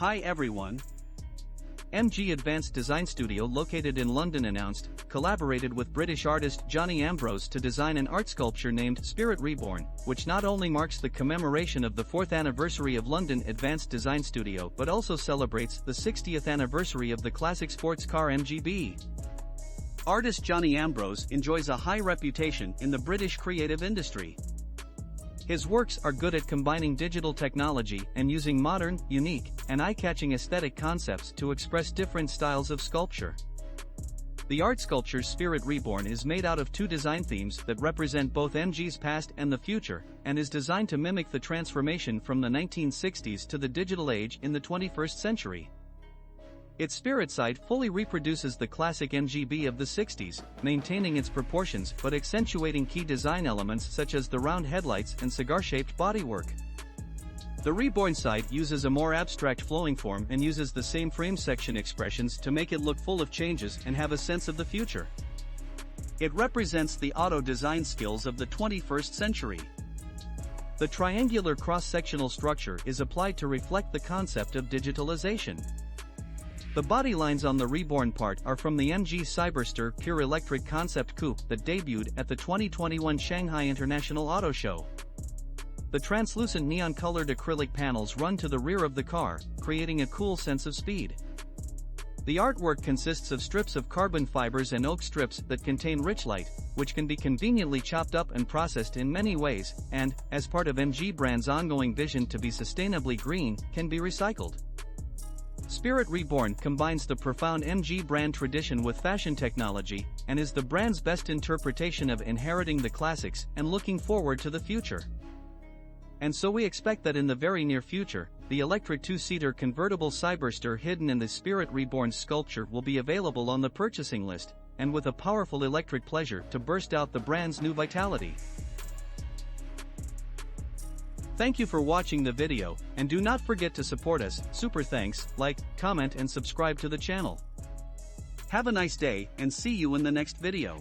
Hi everyone. MG Advanced Design Studio located in London collaborated with British artist Jonny Ambrose to design an art sculpture named Spirit Reborn, which not only marks the commemoration of the 4th anniversary of London Advanced Design Studio but also celebrates the 60th anniversary of the classic sports car MGB. Artist Jonny Ambrose enjoys a high reputation in the British creative industry. His works are good at combining digital technology and using modern, unique, and eye-catching aesthetic concepts to express different styles of sculpture. The art sculpture Spirit Reborn is made out of 2 design themes that represent both MG's past and the future, and is designed to mimic the transformation from the 1960s to the digital age in the 21st century. Its spirit side fully reproduces the classic MGB of the 60s, maintaining its proportions but accentuating key design elements such as the round headlights and cigar-shaped bodywork. The Reborn side uses a more abstract flowing form and uses the same frame section expressions to make it look full of changes and have a sense of the future. It represents the auto design skills of the 21st century. The triangular cross-sectional structure is applied to reflect the concept of digitalization. The body lines on the Reborn part are from the MG Cyberster Pure Electric Concept Coupe that debuted at the 2021 Shanghai International Auto Show. The translucent neon-colored acrylic panels run to the rear of the car, creating a cool sense of speed. The artwork consists of strips of carbon fibers and oak strips that contain Richlite, which can be conveniently chopped up and processed in many ways, and, as part of MG brand's ongoing vision to be sustainably green, can be recycled. Spirit Reborn combines the profound MG brand tradition with fashion technology, and is the brand's best interpretation of inheriting the classics and looking forward to the future. And so we expect that in the very near future, the electric 2-seater convertible Cyberster hidden in the Spirit Reborn sculpture will be available on the purchasing list, and with a powerful electric pleasure to burst out the brand's new vitality. Thank you for watching the video, and do not forget to support us. Super thanks, like, comment and subscribe to the channel. Have a nice day and see you in the next video.